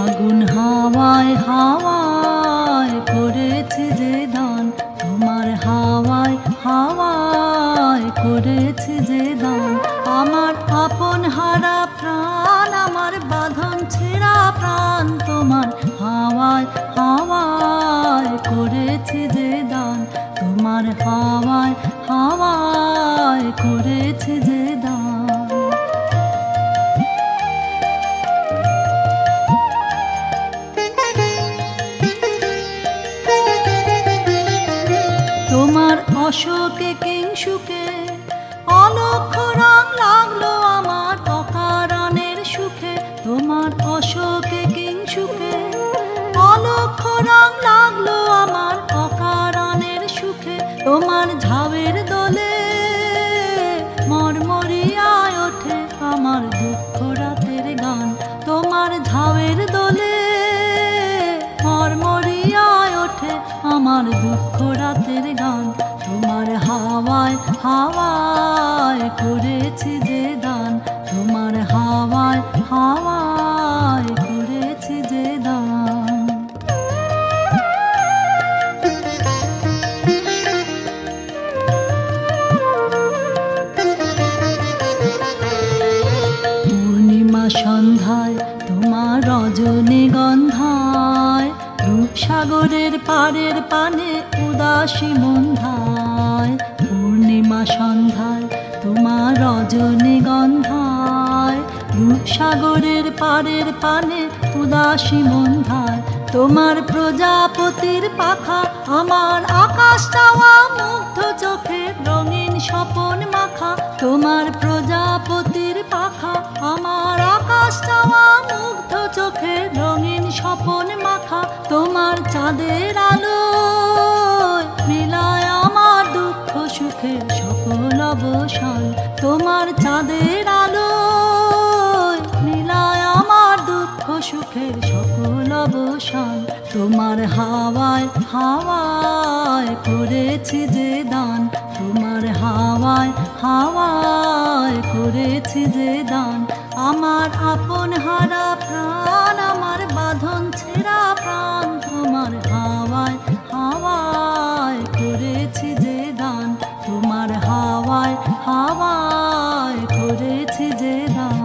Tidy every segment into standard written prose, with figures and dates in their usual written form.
আগুন হাওয়ায় হাওয়ায় করেছে যে দান, তোমার হাওয়ায় হাওয়ায় করেছে যে দান। আমার আপন হারা প্রাণ, আমার বাঁধন ছেঁড়া প্রাণ, তোমার হাওয়ায় হাওয়ায় করেছে যে দান, তোমার হাওয়ায় হাওয়ায় করেছে যে দান। তোমার অশোকে কিংসুকে অলক্ষ রং লাগলো আমার অকারণের সুখে, তোমার অশোকে কিংসুকে অলক্ষ রং লাগলো আমার অকারণের সুখে। তোমার ঝাউয়ের দোলে মরমরিয়ায় ওঠে আমার দুঃখ রাতের গান, তোমার ঝাউয়ের দোলে মরমরিয়ায় ওঠে আমার দুঃখ রাতের গান। তোমার হাওয়ায় হাওয়ায় করেছি যে দান, তোমার হাওয়ায় হাওয়ায় করেছি যে দান। পূর্ণিমা সন্ধ্যায় তোমার রজনীগন্ধায়, রূপসাগরের পাড়ের পানে উদাসী মন্ধায়। পূর্ণিমা সন্ধ্যায় তোমার রজনীগন্ধায়, রূপসাগরের পাড়ের পানে উদাসী মন্ধায়। তোমার প্রজাপতির পাখা আমার আকাশ চাওয়া মুগ্ধ চোখে রঙিন স্বপন মাখা, তোমার প্রজাপতির পাখা আমার আকাশ চাওয়া মুগ্ধ চোখে রঙিন স্বপন মাখা। তোমার চাঁদের আলো মিলায় আমার দুঃখ সুখে সকল অবসান, তোমার চাঁদের আলো মিলায় আমার দুঃখ সুখের সকল অবসান। তোমার হাওয়ায় হাওয়ায় করেছি যে দান, তোমার হাওয়ায় হাওয়ায় করেছি যে দান। আমার আপন হারা প্রাণ, আমার বাঁধন ছেঁড়া প্রাণ, তোমার হাওয়ায় হাওয়ায় করেছি যে দান, তোমার হাওয়ায় হাওয়ায় করেছি যে দান।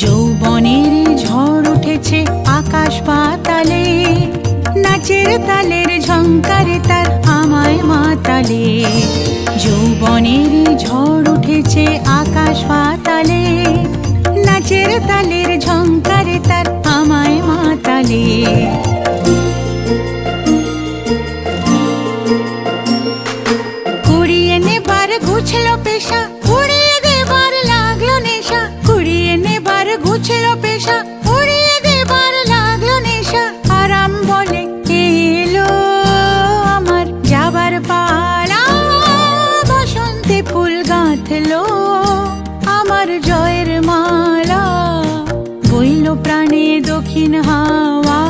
যৌবনের ঝড় উঠেছে আকাশ পাতালে, নাচের তালের ঝংকারে তার আমায় মাতালে। যৌবনের ঝড় উঠেছে আকাশ পাতালে, নাচের তালের ঝংকারে তার দক্ষিণ হাওয়া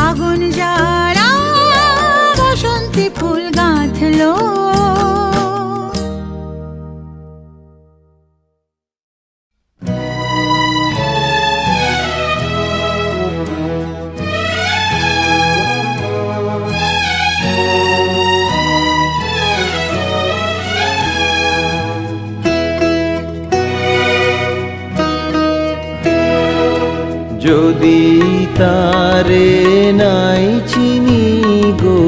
আগুন জ্বালা বসন্তী ফুল গাঁথলো। যদি তারে নাই চিনি গো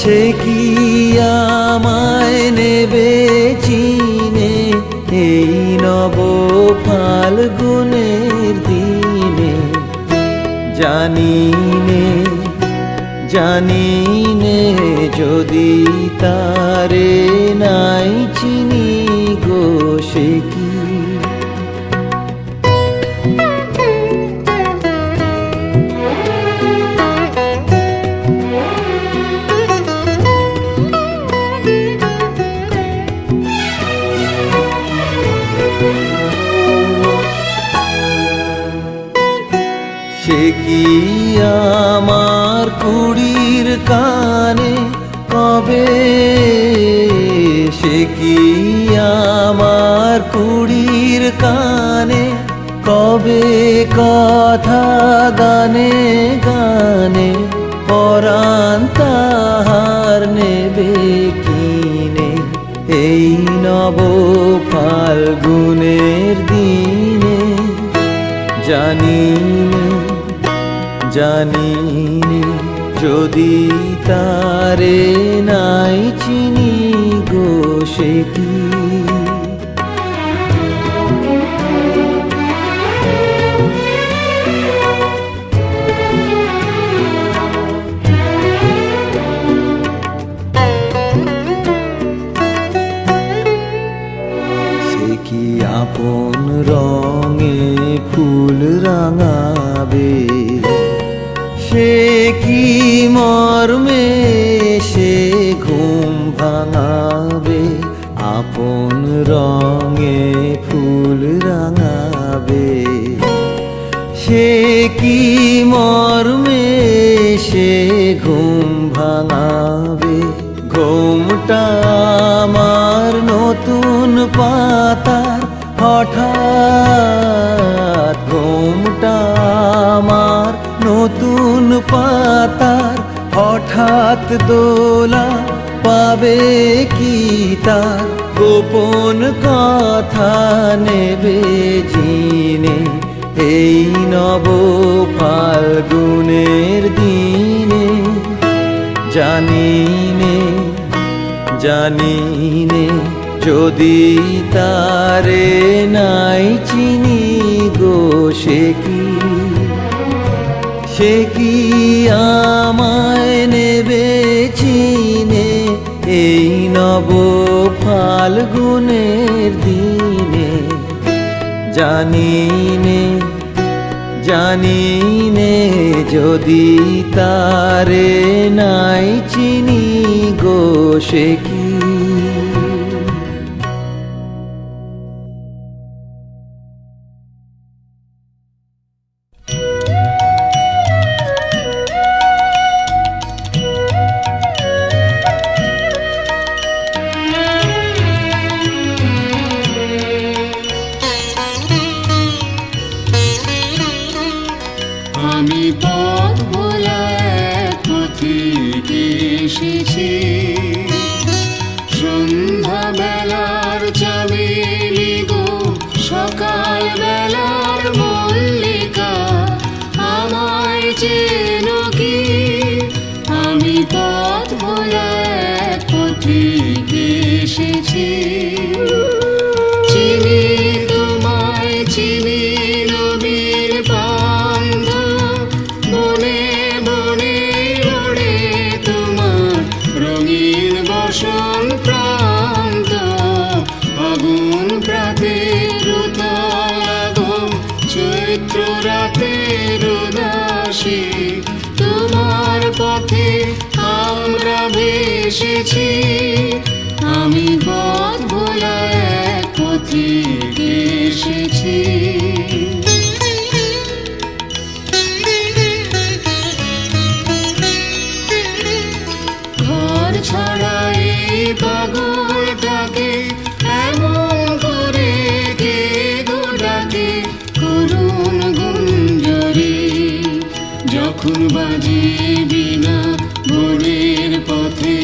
সে কি আমায় নেবে চিনে এই নব ফাল্গুনের দিনে। জানিনে যদি তারে নাই চিনি গো সে কি। সে কি আমার কুড়ির কানে কবে, সে কি আমার কুড়ির কানে কবে কথা গানে গানে পরাণ তাহার নেবে কিনে এই নব ফাল্গুনের দিনে। জানিনে যদি তারে নাই চিনি গো সে কি। সে কি আপন রঙে ফুল রাঙাবে, সে কি মর্মে সে ঘুম ভাঙাবে। আপন রঙে ফুল রাঙাবে, সে কি মর্মে সে ঘুম ভাঙাবে। ঘুমটা আমার নতুন পাতার হঠাৎ, ঘুমটা আমার নতুন পাতার হঠাৎ দোলা পাবে কি তার গোপন কথা নেবে চিনে এই নব ফাল্গুনের দিনে। জানিনে যদি তারে নাই চিনি গো সে কি আমায় নেবে চিনে এই নব ফাল্গুনের দিনে। জানিনে যদি তারে নাই চিনি গো সে কি। আমি পথ ভোলা এক পথিকে এসেছি, সন্ধ্যা বেলার চামেলি গো সকাল বেলার মল্লিকা আমায় চেনো কি। আমি পথ ভোলা এক পথিকে এসেছি, চিনি তোমায় চিনি নবীর বান্ধ বনে বনে ওড়ে তোমার রঙিন বসন প্রান্ত। আগুন প্রাতের উতলাগম চৈত্র রাতের উদাসী তোমার পথে আমরা ভেসেছি। আমি পথ ভোলা এক পথিকে এসেছি। বাজে বিনা বনের পথে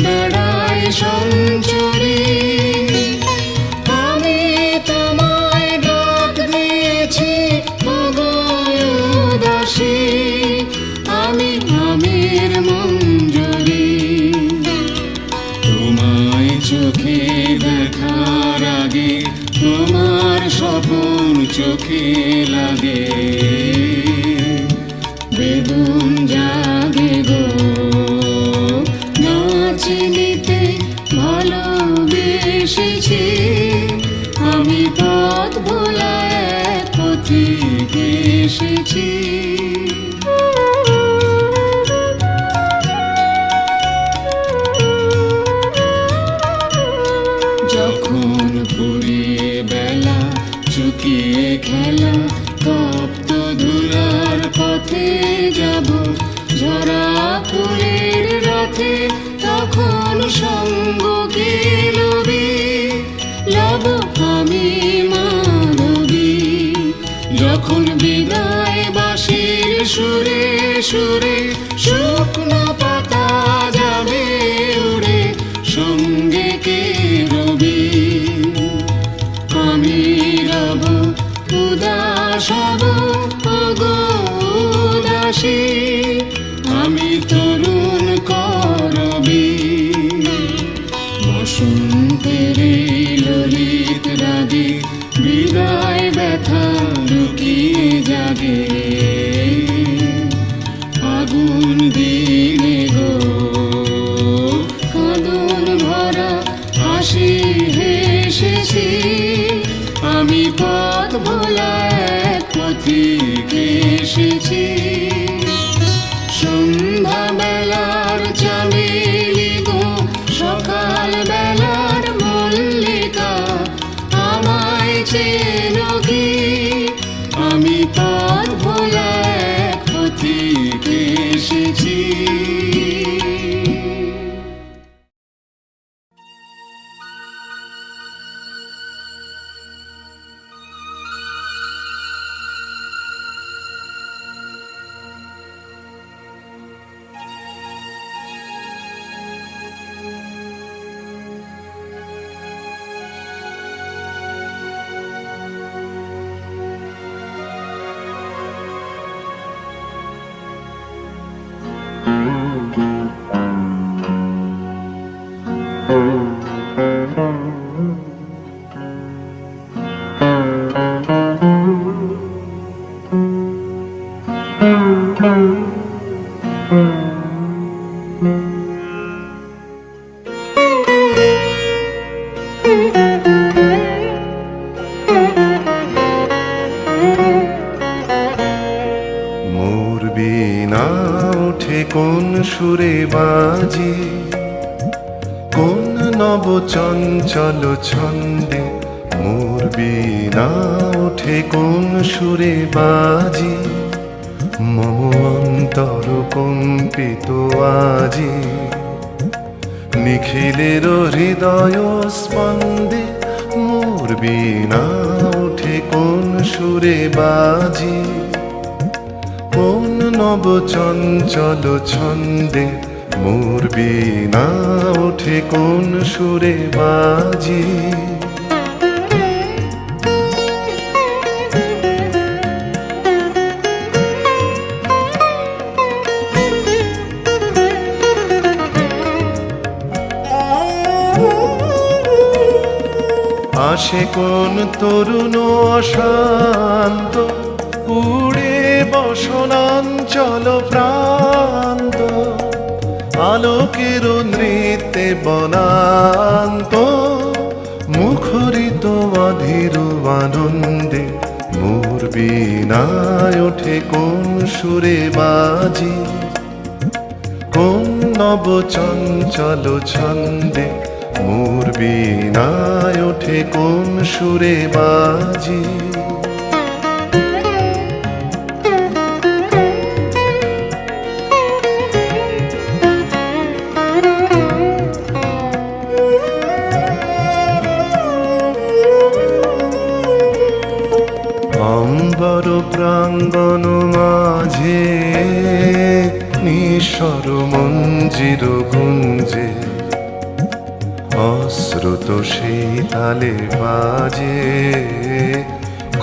বেড়ায় সঞ্চরী। আমি তোমায় ডাক দিয়েছি ওগো উদাসী, আমি আমির মঞ্জরি। তোমায় চোখে দেখার আগে তোমার স্বপন চোখে লাগে, বেদুন জাগে গো না চিনিতে ভালোবেসেছি। আমি পথ ভোলা এক পথিক এসেছি। যখন ফুরিয়ে বেলা চুকিয়ে খেলা তপ্ত ধুলার পথে যাব ঝরা ফুলের রাতে, তখন সঙ্গ কে লবি লব আমি মাধবী। যখন বিদায় বাঁশির সুরে সুরে শুকনো পাতা যাবে উড়ে, সঙ্গে কে রবি আমি রব উদাস হব ওগো উদাসী, আমি তরুণ করবি। বসন্তের ললিত রাগে বিদায় ব্যথা লুকিয়ে জাগে, আগুন দিনে গো কাঁদন ভরা হাসি হেসেছি। আমি পথ ভোলা এক পথিক এসেছি। সন্ধ্যা বেলার চামেলি গো সকাল বেলার মল্লিকা, আমায় চেনো কি? আমি পথ ভোলা এক পথিক এসেছি। মোর বিনা ওঠে কোন সুরে বাজি, কোন নব চঞ্চল ছন্দে। মোর বিনা ওঠে কোন সুরে বাজি, মম অন্তর কম্পিত আজি। নিখিলের হৃদয় স্পন্দে মোর বিনা ওঠে কোন সুরে বাজি, কোন নব চঞ্চল ছন্দে। মোর বিনা ওঠে কোন সুরে বাজি। আসে কোন তরুণ অশান্ত, উড়ে বসনাঞ্চল প্রান্ত। আলোকের নৃত্যে বনান্ত, মুখরিত অধীর আনন্দে। মোর বিনায় ওঠে কোন সুরে বাজি, কোন নব চঞ্চল ছন্দে। মোর বিনায় ওঠে কোন সুরে বাজি। অম্বর প্রাঙ্গণ মাঝে নিঃস্বর মঞ্জির গুঞ্জে অশ্রুত সেই তালে বাজে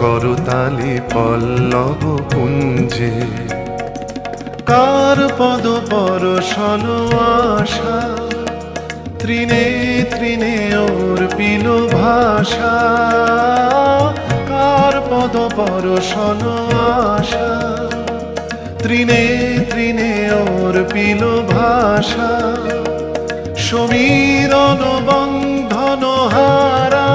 করতালি পল্লব কুঞ্জে কার পদ পরশন আশা তৃণে তৃণে ওর পিল ভাষা কার পদ পরশন আশা তৃণে তৃণে ওর পিল ভাষা সমীরণ বন্ধন হারা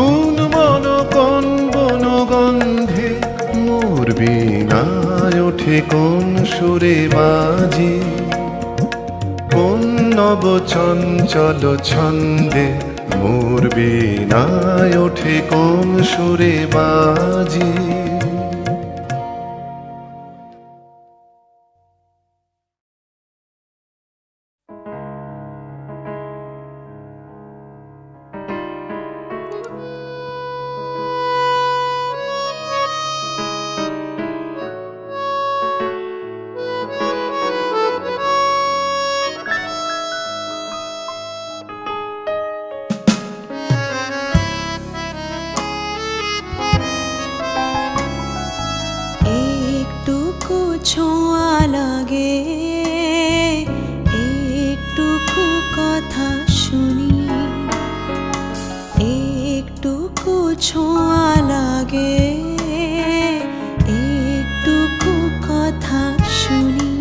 উন্মন কোন বন গন্ধে মোর বীণায় ওঠে কোন সুরে বাজি কোন নব চঞ্চল ছন্দে মোর বীণায় ওঠে কোন সুরে বাজি ছোঁয়া লাগে একটুকু কথা শুনি একটুকু ছোঁয়া লাগে একটুকু কথা শুনি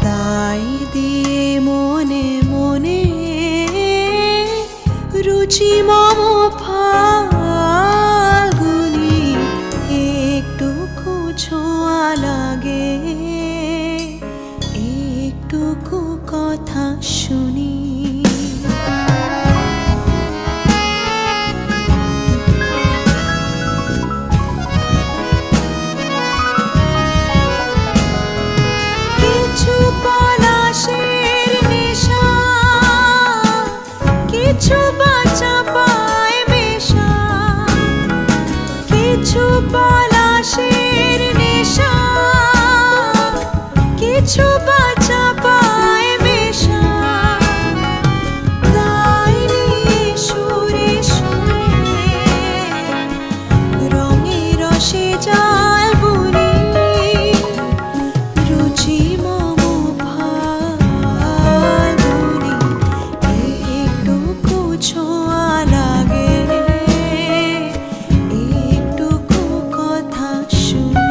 তাই দিয়ে মনে মনে রুচি মম ফাল্গুনি একটুকু ছোঁয়া লাগে একটুকু কথা শুনি কিছু পলাশের নেশা কিছু বাঁচা পায় মেশা কিছু পলাশের নেশা কিছু বাঁচা পায় মেশা তাই সুরে সুরে রঙে রসে জাল বুনি রুচি মম ফাল্গুনি একটুকু ছোঁয়া লাগে একটুকু কথা শুনি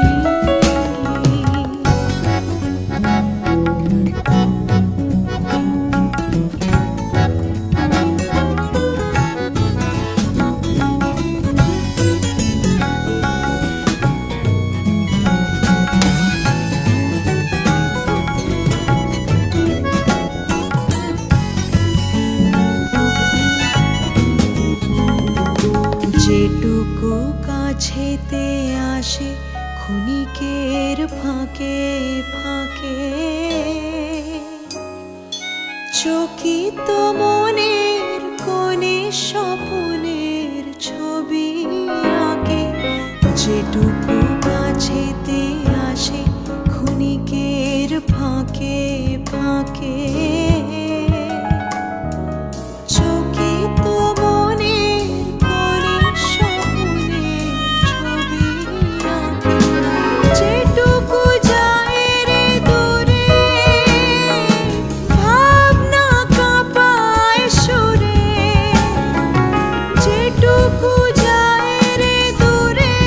যেটুকু কাছেতে আসে ক্ষণিকের ফাঁকে ফাঁকে চকিত মনের কোণে স্বপনের ছবি আঁকে যেটুকু কাছেতে আসে ক্ষণিকের ফাঁকে ফাঁকে চকিত মনের কোণে স্বপনের ছবি আঁকে যেটুকু যায় রে দূরে ভাবনা কাঁপায় সুরে যেটুকু যায় রে দূরে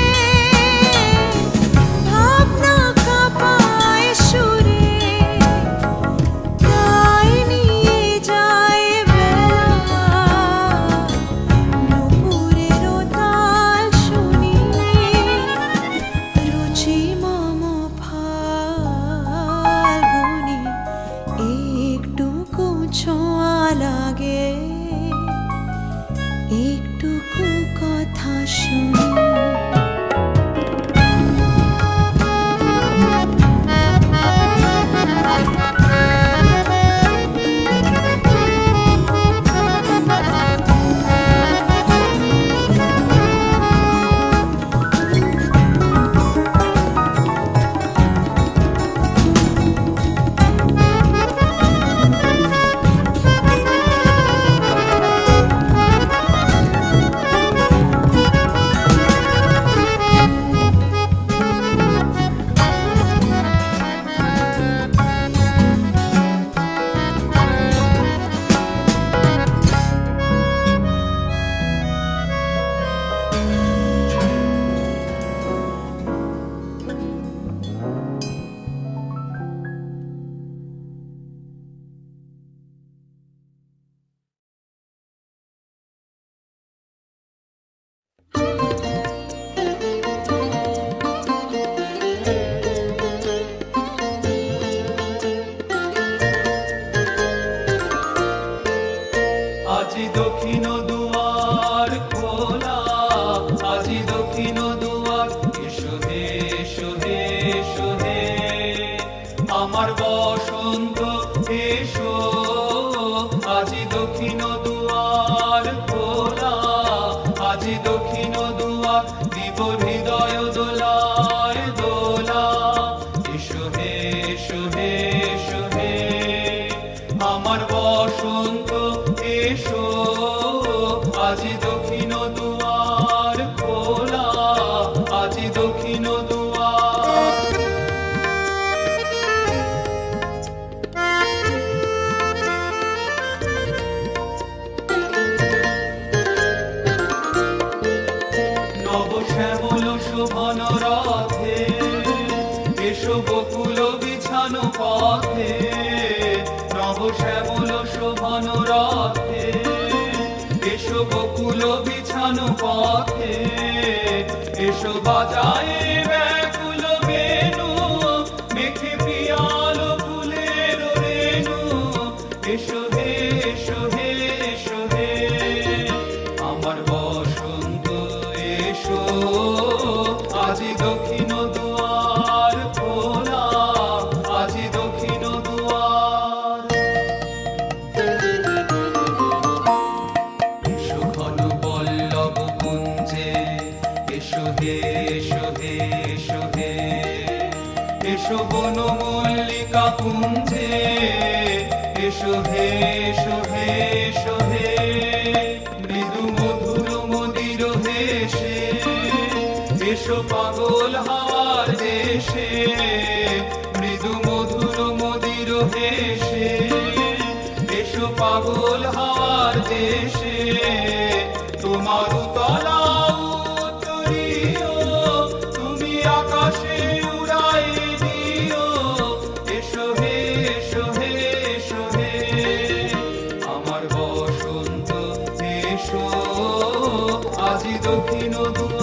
দক্ষিণ দুয়ার, এসো হে এসো হে এসো হে আমার বসন্ত এসো, আজি দক্ষিণ দুয়ার খোলা, আজি দক্ষিণ দুয়ার দিব হৃদয় দোলায় দোলা, এসো হে এসো হে এসো হে আমার বসন্ত এসো, আজি দক্ষিণ দুয়ার খোলা, আজি দক্ষিণ দুয়ার। নব শ্যামল শোভন রথে, এসো বকুল বিছানো পথে, নব শ্যামল শোভন রথে, এসো বকুল বিছানো পথে, এসো বাজায় ব্যাকুল বেণু, মেখে পিয়াল ফুলের রেণু, এসো হে এসো হে এসো হে আমার বসন্ত এসো, আজি দক্ষিণ দুয়ার খোলা, আজি দক্ষিণ দুয়ার। এসো ঘন পল্লব কুঞ্জে, এসো হে এসো হে এসো হে এসো বন মল্লিকা কুঞ্জে, এসো হে এসো হে এসো হে মৃদু মধুর মদির হেসে, এসো পাগল হাওয়ার দেশে, মৃদু মধুর মদির হেসে, এসো পাগল হাওয়ার দেশে, তোমার তলা উত্তরীয়, তুমি আকাশে উড়াই দিও, এসো হে এসো হে এসো হে আমার বসন্ত এসো, আজি দক্ষিণ দুয়ার।